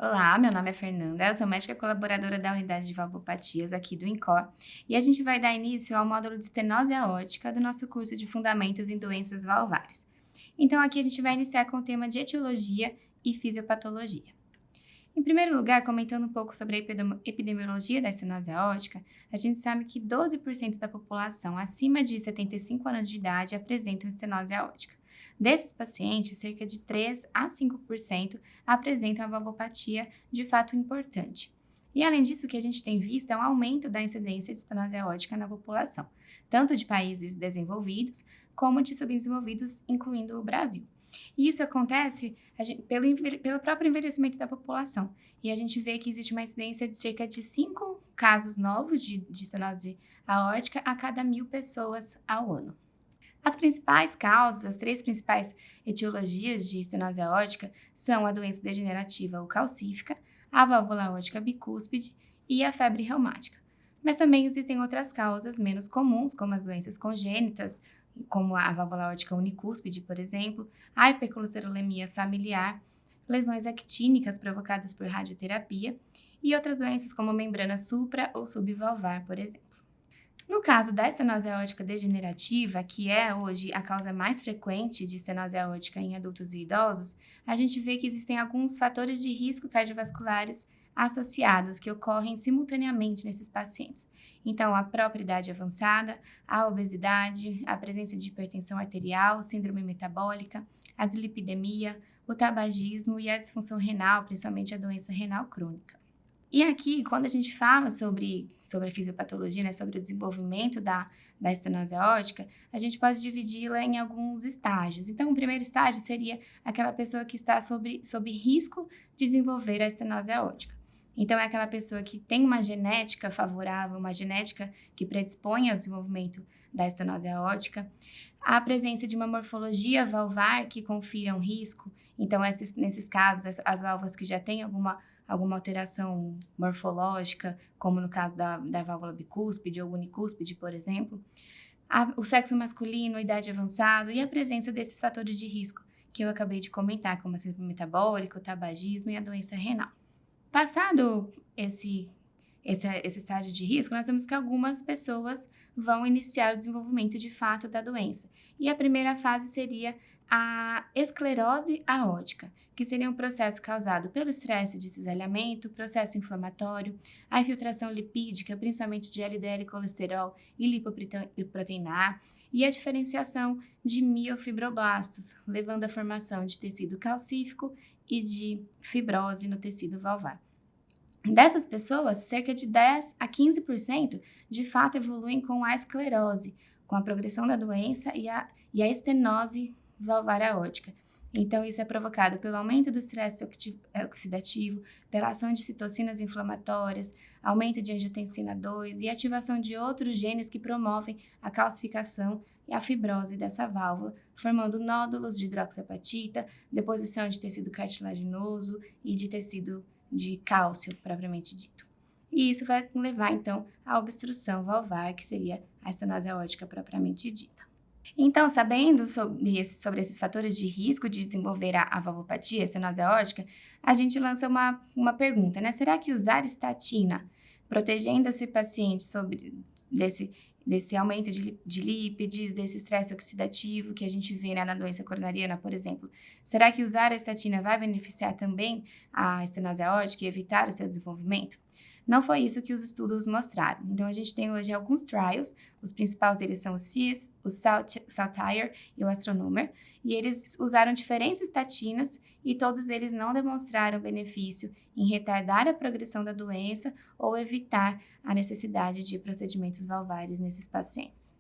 Olá, meu nome é Fernanda, eu sou médica colaboradora da unidade de valvopatias aqui do INCOR e a gente vai dar início ao módulo de estenose aórtica do nosso curso de Fundamentos em Doenças Valvares. Então, aqui a gente vai iniciar com o tema de etiologia e fisiopatologia. Em primeiro lugar, comentando um pouco sobre a epidemiologia da estenose aórtica, a gente sabe que 12% da população acima de 75 anos de idade apresentam estenose aórtica. Desses pacientes, cerca de 3 a 5% apresentam a valvopatia de fato importante. E além disso, o que a gente tem visto é um aumento da incidência de estenose aórtica na população, tanto de países desenvolvidos como de subdesenvolvidos, incluindo o Brasil. E isso acontece pelo próprio envelhecimento da população. E a gente vê que existe uma incidência de cerca de 5 casos novos de estenose aórtica a cada 1.000 pessoas ao ano. As principais causas, as 3 principais etiologias de estenose aórtica são a doença degenerativa ou calcífica, a válvula aórtica bicúspide e a febre reumática. Mas também existem outras causas menos comuns, como as doenças congênitas, como a válvula aórtica unicúspide, por exemplo, a hipercolesterolemia familiar, lesões actínicas provocadas por radioterapia e outras doenças como membrana supra ou subvalvar, por exemplo. No caso da estenose aórtica degenerativa, que é hoje a causa mais frequente de estenose aórtica em adultos e idosos, a gente vê que existem alguns fatores de risco cardiovasculares associados que ocorrem simultaneamente nesses pacientes. Então, a própria idade avançada, a obesidade, a presença de hipertensão arterial, síndrome metabólica, a dislipidemia, o tabagismo e a disfunção renal, principalmente a doença renal crônica. E aqui, quando a gente fala sobre a fisiopatologia, né, sobre o desenvolvimento da estenose aórtica, a gente pode dividi-la em alguns estágios. Então, o primeiro estágio seria aquela pessoa que está sob risco de desenvolver a estenose aórtica. Então, é aquela pessoa que tem uma genética favorável, uma genética que predispõe ao desenvolvimento da estenose aórtica, a presença de uma morfologia valvar que confira um risco. Então, nesses casos, as válvulas que já têm alguma alteração morfológica, como no caso da válvula bicúspide ou unicúspide, por exemplo, o sexo masculino, a idade avançada e a presença desses fatores de risco que eu acabei de comentar, como a síndrome metabólica, o tabagismo e a doença renal. Passado esse estágio de risco, nós vemos que algumas pessoas vão iniciar o desenvolvimento de fato da doença. E a primeira fase seria a esclerose aórtica, que seria um processo causado pelo estresse de cisalhamento, processo inflamatório, a infiltração lipídica, principalmente de LDL colesterol e lipoproteína A, e a diferenciação de miofibroblastos, levando à formação de tecido calcífico e de fibrose no tecido valvar. Dessas pessoas, cerca de 10 a 15% de fato evoluem com a esclerose, com a progressão da doença e a estenose valvar aórtica. Então, isso é provocado pelo aumento do estresse oxidativo, pela ação de citocinas inflamatórias, aumento de angiotensina 2 e ativação de outros genes que promovem a calcificação e a fibrose dessa válvula, formando nódulos de hidroxiapatita, deposição de tecido cartilaginoso e de tecido de cálcio, propriamente dito. E isso vai levar, então, à obstrução valvar, que seria a estenose aórtica propriamente dita. Então, sabendo sobre esses fatores de risco de desenvolver a valvopatia, a estenose aórtica, a gente lança uma pergunta, né? Será que usar estatina, protegendo esse paciente desse aumento de lípides, desse estresse oxidativo que a gente vê, né, na doença coronariana, por exemplo, será que usar a estatina vai beneficiar também a estenose aórtica e evitar o seu desenvolvimento? Não foi isso que os estudos mostraram. Então, a gente tem hoje alguns trials, os principais deles são o SEAS, o SALTIRE e o ASTRONOMER, e eles usaram diferentes estatinas e todos eles não demonstraram benefício em retardar a progressão da doença ou evitar a necessidade de procedimentos valvares nesses pacientes.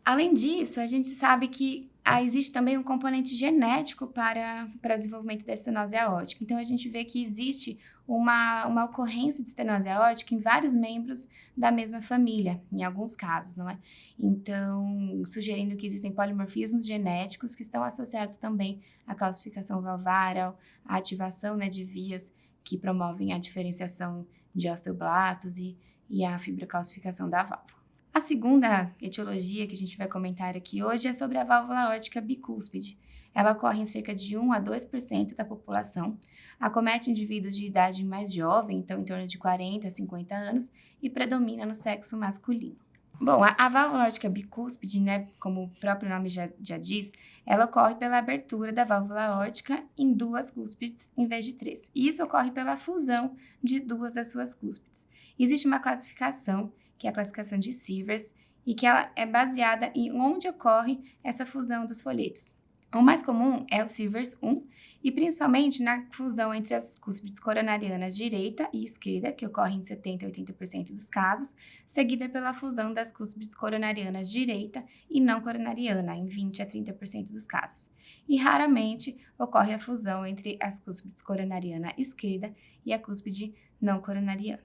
Além disso, a gente sabe que existe também um componente genético para o desenvolvimento da estenose aórtica. Então, a gente vê que existe uma ocorrência de estenose aórtica em vários membros da mesma família, em alguns casos, não é? Então, sugerindo que existem polimorfismos genéticos que estão associados também à calcificação valvar, à ativação, né, de vias que promovem a diferenciação de osteoblastos e a fibrocalcificação da válvula. A segunda etiologia que a gente vai comentar aqui hoje é sobre a válvula aórtica bicúspide. Ela ocorre em cerca de 1 a 2% da população, acomete indivíduos de idade mais jovem, então em torno de 40 a 50 anos, e predomina no sexo masculino. Bom, a válvula aórtica bicúspide, né, como o próprio nome já diz, ela ocorre pela abertura da válvula aórtica em 2 cúspides em vez de 3. E isso ocorre pela fusão de 2 das suas cúspides. Existe uma classificação, que é a classificação de Sievers, e que ela é baseada em onde ocorre essa fusão dos folhetos. O mais comum é o Sievers 1, e principalmente na fusão entre as cúspides coronarianas direita e esquerda, que ocorre em 70 a 80% dos casos, seguida pela fusão das cúspides coronarianas direita e não coronariana, em 20 a 30% dos casos. E raramente ocorre a fusão entre as cúspides coronariana esquerda e a cúspide não coronariana.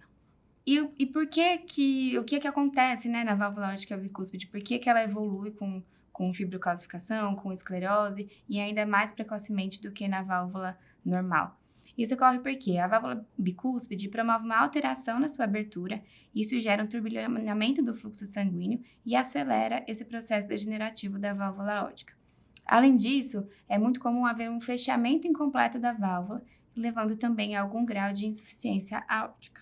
E por o que acontece, né, na válvula aórtica bicúspide? Por que ela evolui com fibrocalcificação, com esclerose e ainda mais precocemente do que na válvula normal? Isso ocorre porque a válvula bicúspide promove uma alteração na sua abertura, isso gera um turbilhonamento do fluxo sanguíneo e acelera esse processo degenerativo da válvula aórtica. Além disso, é muito comum haver um fechamento incompleto da válvula, levando também a algum grau de insuficiência aórtica.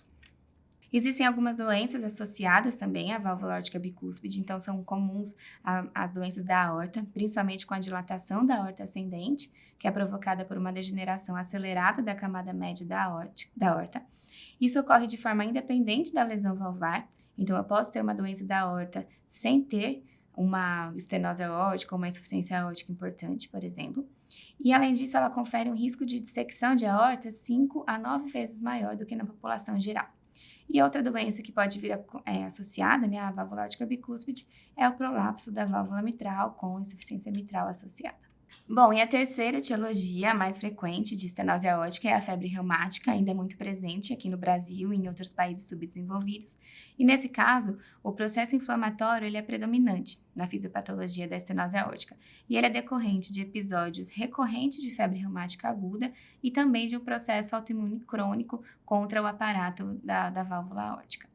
Existem algumas doenças associadas também à válvula aórtica bicúspide, então são comuns as doenças da aorta, principalmente com a dilatação da aorta ascendente, que é provocada por uma degeneração acelerada da camada média da aorta. Isso ocorre de forma independente da lesão valvar, então eu posso ter uma doença da aorta sem ter uma estenose aórtica ou uma insuficiência aórtica importante, por exemplo. E, além disso, ela confere um risco de dissecção de aorta 5 a 9 vezes maior do que na população geral. E outra doença que pode vir associada, né, à válvula aórtica bicúspide é o prolapso da válvula mitral com insuficiência mitral associada. Bom, e a terceira etiologia mais frequente de estenose aórtica é a febre reumática, ainda muito presente aqui no Brasil e em outros países subdesenvolvidos. E nesse caso, o processo inflamatório ele é predominante na fisiopatologia da estenose aórtica. E ele é decorrente de episódios recorrentes de febre reumática aguda e também de um processo autoimune crônico contra o aparato da válvula aórtica.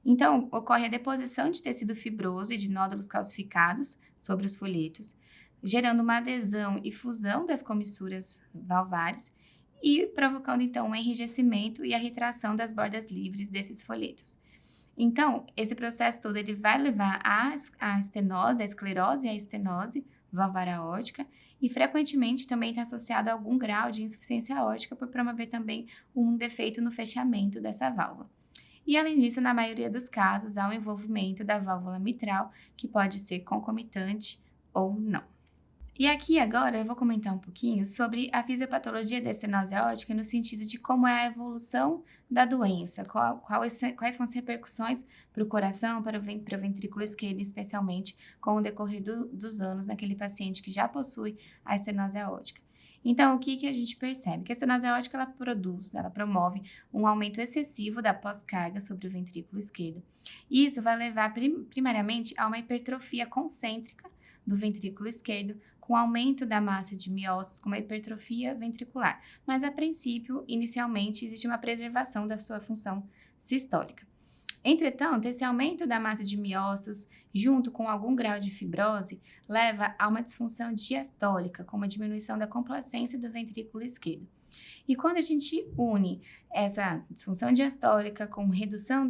Então, ocorre a deposição de tecido fibroso e de nódulos calcificados sobre os folhetos, gerando uma adesão e fusão das comissuras valvares e provocando, então, um enrijecimento e a retração das bordas livres desses folhetos. Então, esse processo todo ele vai levar à estenose, à esclerose e à estenose valvar aórtica e, frequentemente, também está associado a algum grau de insuficiência aórtica por promover também um defeito no fechamento dessa válvula. E, além disso, na maioria dos casos, há um envolvimento da válvula mitral, que pode ser concomitante ou não. E aqui agora eu vou comentar um pouquinho sobre a fisiopatologia da estenose aórtica no sentido de como é a evolução da doença, quais são as repercussões para o coração, para o ventrículo esquerdo, especialmente com o decorrer dos anos naquele paciente que já possui a estenose aórtica. Então, o que a gente percebe? Que a estenose aórtica ela promove um aumento excessivo da pós-carga sobre o ventrículo esquerdo. E isso vai levar primariamente a uma hipertrofia concêntrica do ventrículo esquerdo, com aumento da massa de miócitos, com uma hipertrofia ventricular. Mas, a princípio, inicialmente, existe uma preservação da sua função sistólica. Entretanto, esse aumento da massa de miócitos, junto com algum grau de fibrose, leva a uma disfunção diastólica, com uma diminuição da complacência do ventrículo esquerdo. E quando a gente une essa disfunção diastólica com redução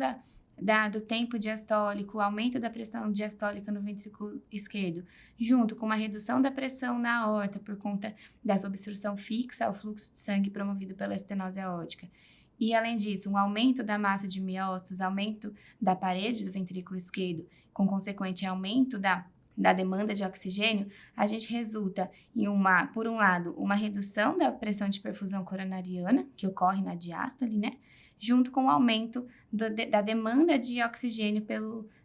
do tempo diastólico, aumento da pressão diastólica no ventrículo esquerdo, junto com uma redução da pressão na aorta por conta dessa obstrução fixa ao fluxo de sangue promovido pela estenose aórtica, e, além disso, um aumento da massa de miócitos, aumento da parede do ventrículo esquerdo, com consequente aumento da demanda de oxigênio, a gente resulta em por um lado, uma redução da pressão de perfusão coronariana, que ocorre na diástole, né? Junto com o aumento da demanda de oxigênio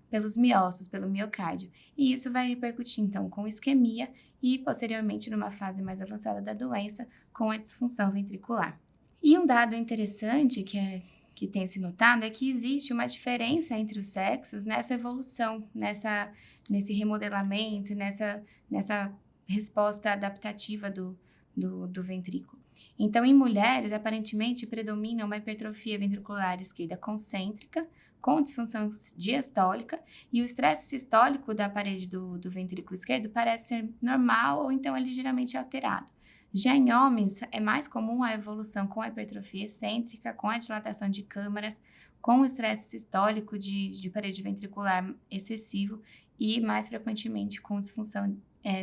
pelos miócitos, pelo miocárdio. E isso vai repercutir, então, com isquemia e, posteriormente, numa fase mais avançada da doença, com a disfunção ventricular. E um dado interessante que tem se notado é que existe uma diferença entre os sexos nessa evolução, nesse remodelamento, nessa resposta adaptativa do ventrículo. Então, em mulheres, aparentemente predomina uma hipertrofia ventricular esquerda concêntrica, com disfunção diastólica, e o estresse sistólico da parede do ventrículo esquerdo parece ser normal ou então é ligeiramente alterado. Já em homens, é mais comum a evolução com a hipertrofia excêntrica, com a dilatação de câmaras, com o estresse sistólico de parede ventricular excessivo e, mais frequentemente, com disfunção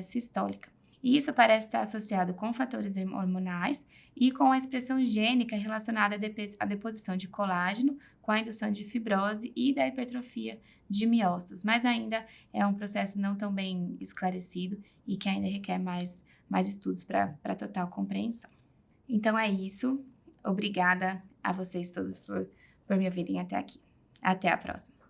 sistólica. E isso parece estar associado com fatores hormonais e com a expressão gênica relacionada à deposição de colágeno, com a indução de fibrose e da hipertrofia de miócitos, mas ainda é um processo não tão bem esclarecido e que ainda requer mais estudos para total compreensão. Então é isso. Obrigada a vocês todos por me ouvirem até aqui. Até a próxima.